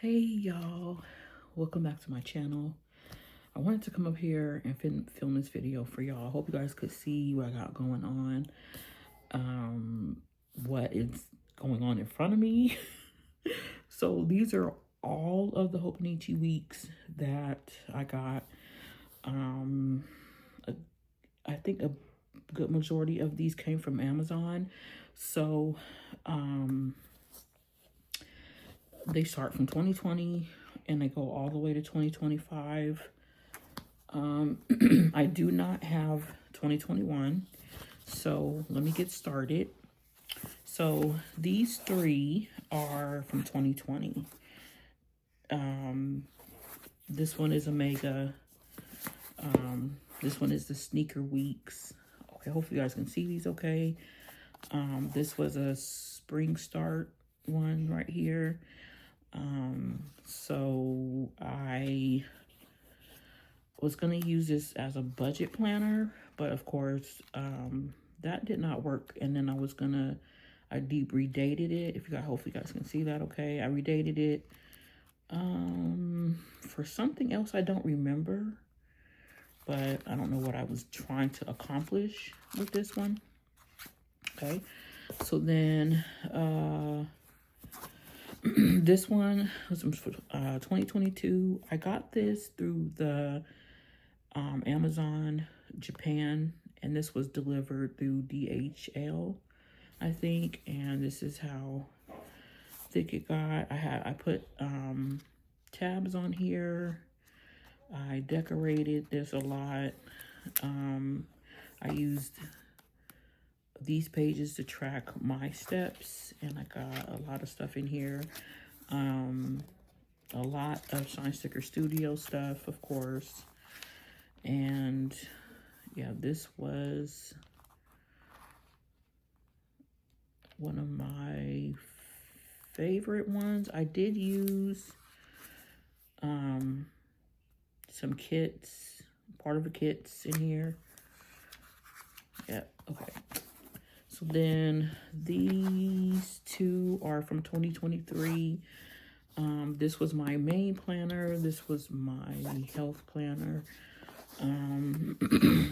Hey y'all, welcome back to my channel. I wanted to come up here and film this video for y'all. I hope you guys could see what I got going on, what is going on in front of me. So these are all of the Hobonichi Weeks that I got. I think a good majority of these came from Amazon. So they start from 2020 and they go all the way to 2025. I do not have 2021, so let me get started. So these three are from 2020. This one is a mega. This one is the sneaker weeks. Okay, hopefully you guys can see these okay. This was a spring start one right here. So I was going to use this as a budget planner, but of course, that did not work. And then I deep redated it. If you guys, hopefully you guys can see that okay. I redated it, for something else I don't remember, but I don't know what I was trying to accomplish with this one. Okay. So then, this one was from 2022. I got this through the Amazon Japan, and this was delivered through DHL, I think. And this is how thick it got. I put tabs on here. I decorated this a lot. I used these pages to track my steps, and I got a lot of stuff in here. A lot of Shine Sticker Studio stuff, of course. And yeah, this was one of my favorite ones. I did use some kits, part of the kits in here. Yeah, okay. So then these two are from 2023. This was my main planner. This was my health planner.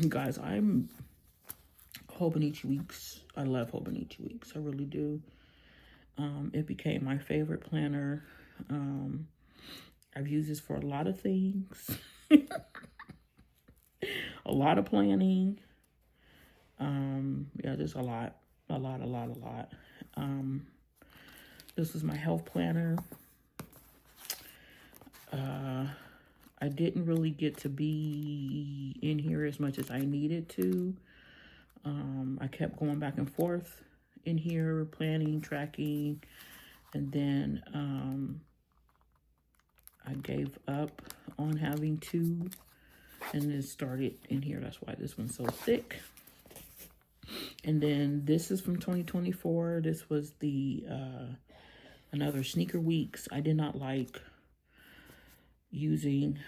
Guys, I'm Hobonichi Weeks. I love Hobonichi Weeks. I really do. It became my favorite planner. I've used this for a lot of things. A lot of planning. Yeah, just a lot. This was my health planner. I didn't really get to be in here as much as I needed to. I kept going back and forth in here, planning, tracking, and then I gave up on having two, and then started in here. That's why this one's so thick. And then this is from 2024. This was the another sneaker weeks. I don't like using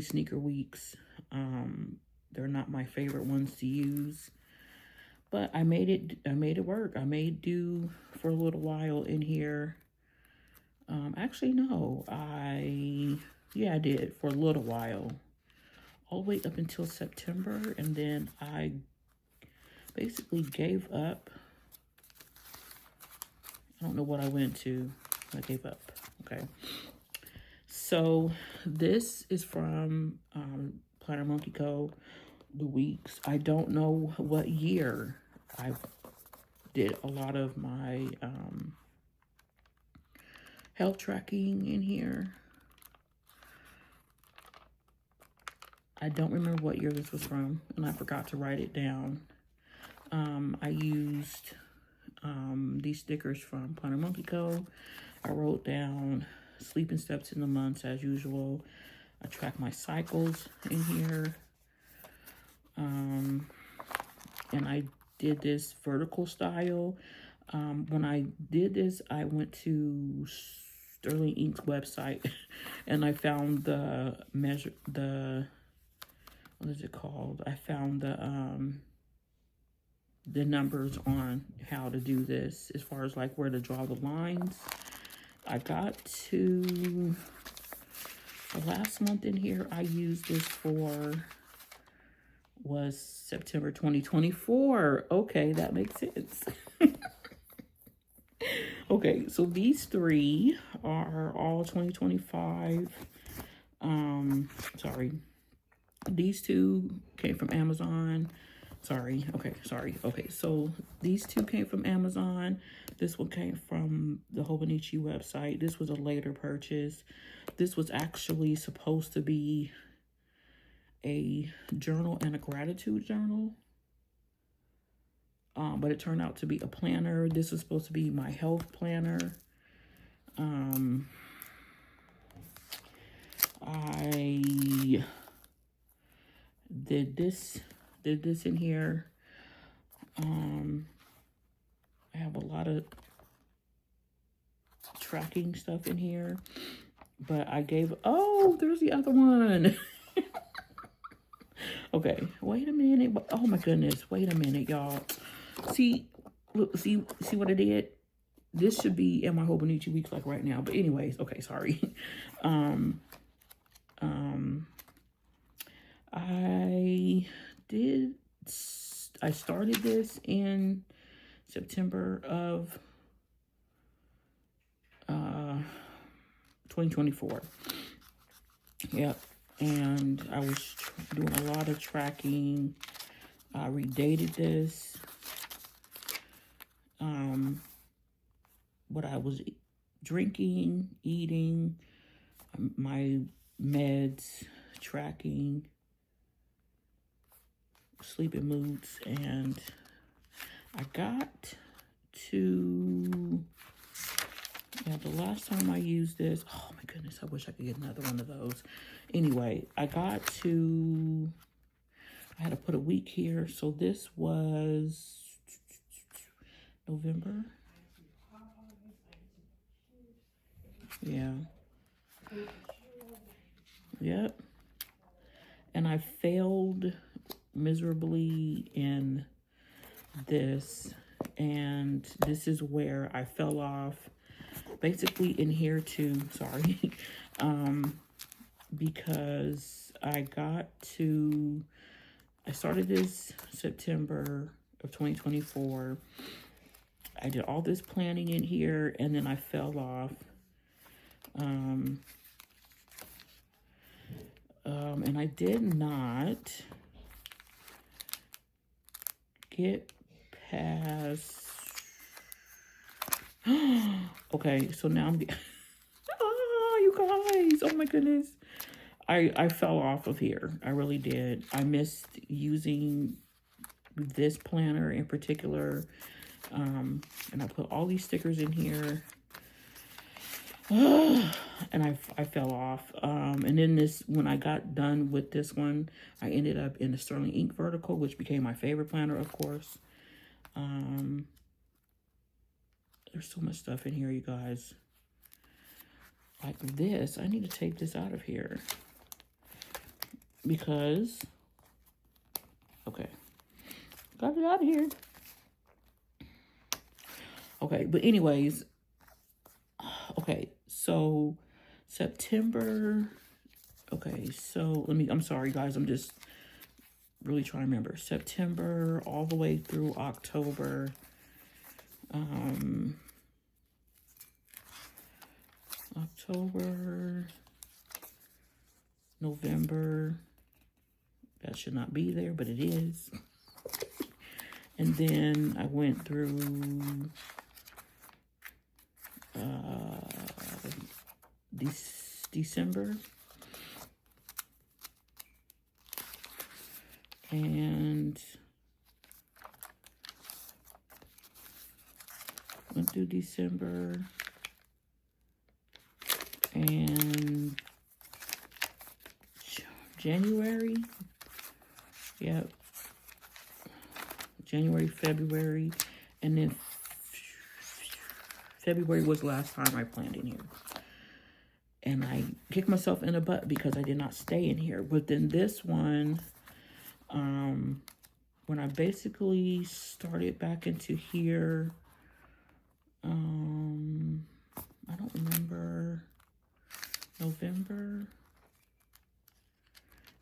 sneaker weeks. They're not my favorite ones to use, but I made it work. I made do for a little while in here. Actually, no, I did for a little while, all the way up until September, and then I basically gave up. I don't know what I went to. I gave up. Okay. So this is from Planner Monkey Co. The weeks. I don't know what year I did a lot of my health tracking in here. I don't remember what year this was from, and I forgot to write it down. I used these stickers from Planner Monkey Co. I wrote down sleeping steps in the months as usual. I track my cycles in here. And I did this vertical style. When I did this, I went to Sterling Ink's website and I found what is it called? I found the numbers on how to do this, as far as like where to draw the lines. I got to the last month in here I used this for was September 2024. Okay, that makes sense. Okay, so these three are all 2025. Sorry. These two came from Amazon. Sorry. Okay, so these two came from Amazon. This one came from the Hobonichi website. This was a later purchase. This was actually supposed to be a journal and a gratitude journal. But it turned out to be a planner. This was supposed to be my health planner. I did this in here. I have a lot of tracking stuff in here, but I gave, oh, there's the other one. Okay, wait a minute. Oh my goodness, wait a minute, y'all. See, look, see what I did? This should be in my Hobonichi Weeks like right now. But anyways, okay, sorry. I started this in September of 2024. Yep. And I was doing a lot of tracking. I redated this. What I was drinking, eating, my meds, tracking, sleeping moods, and I got to, yeah, the last time I used this, oh my goodness, I wish I could get another one of those. Anyway, I had to put a week here, so this was November. Yeah. Yep. And I failed miserably in this, and this is where I fell off. Basically in here too, sorry. Because I started this September of 2024. I did all this planning in here, and then I fell off. And I did not get past. Okay, so now I'm. Oh, you guys! Oh my goodness! I fell off of here. I really did. I missed using this planner in particular. And I put all these stickers in here. And I fell off. And then when I got done with this one, I ended up in the Sterling Ink Vertical, which became my favorite planner, of course. There's so much stuff in here, you guys. Like this, I need to take this out of here. Because, okay, got it out of here. Okay, but anyways, okay, so September, okay, so I'm sorry guys, I'm just really trying to remember. September all the way through October, October, November, that should not be there, but it is. And then I went through December, and went through December, and January. Yep. January, February, and then February was the last time I planned in here. And I kicked myself in the butt because I did not stay in here. But then this one, when I basically started back into here, I don't remember November,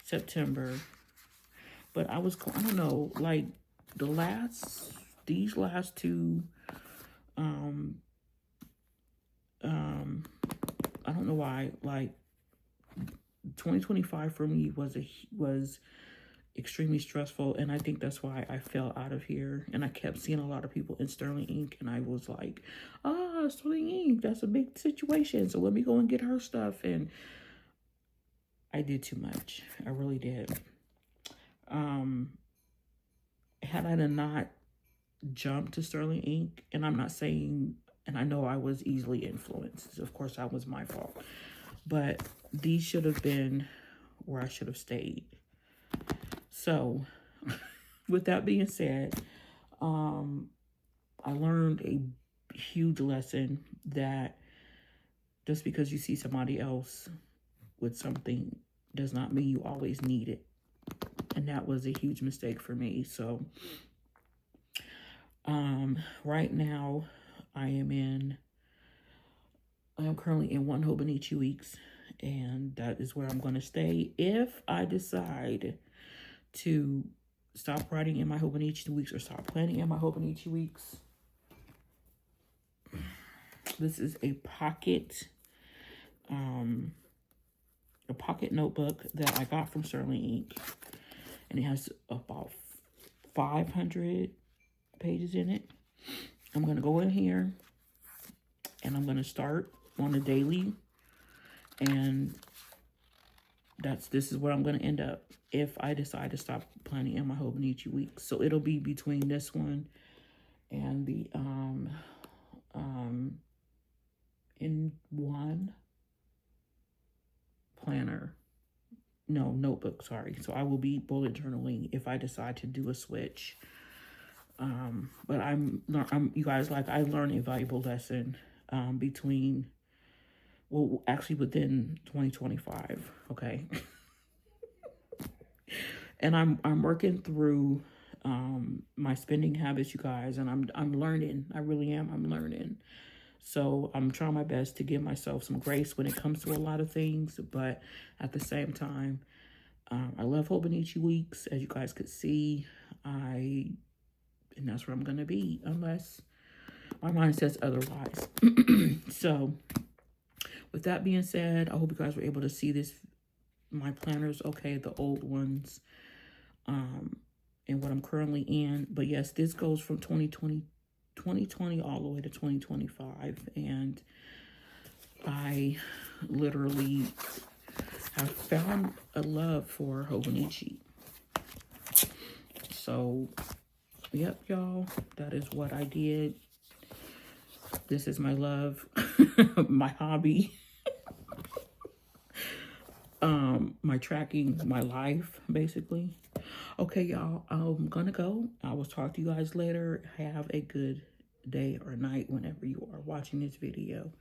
September. But I don't know, like these last two, I don't know why, like 2025 for me was extremely stressful, and I think that's why I fell out of here. And I kept seeing a lot of people in Sterling Ink, and I was like, Sterling Ink, that's a big situation, so let me go and get her stuff. And I did too much. I really did. Had I not jumped to Sterling Ink, and I'm not saying, and I know I was easily influenced, of course that was my fault, but these should have been where I should have stayed. So with that being said, I learned a huge lesson that just because you see somebody else with something does not mean you always need it. And that was a huge mistake for me. So right now I am currently in one Hobonichi Weeks, and that is where I'm going to stay. If I decide to stop writing in my Hobonichi Weeks or stop planning in my Hobonichi Weeks, this is a pocket notebook that I got from Sterling Ink, and it has about 500 pages in it. I'm going to go in here and I'm going to start on a daily, and this is where I'm going to end up if I decide to stop planning in my Hobonichi Weeks. So it'll be between this one and the in one planner, no, notebook, sorry. So I will be bullet journaling if I decide to do a switch. But you guys, like, I learned a valuable lesson within 2025, okay? And I'm working through my spending habits, you guys, and I'm learning. I really am. I'm learning. So I'm trying my best to give myself some grace when it comes to a lot of things, but at the same time, I love Hobonichi Weeks, as you guys could see. And that's where I'm gonna be, unless my mind says otherwise. So with that being said, I hope you guys were able to see my planners, okay, the old ones, and what I'm currently in. But yes, this goes from 2020 all the way to 2025, and I literally have found a love for Hobonichi. So yep, y'all, that is what I did. This is my love, my hobby, my tracking, my life, basically. Okay, y'all, I'm gonna go. I will talk to you guys later. Have a good day or night whenever you are watching this video.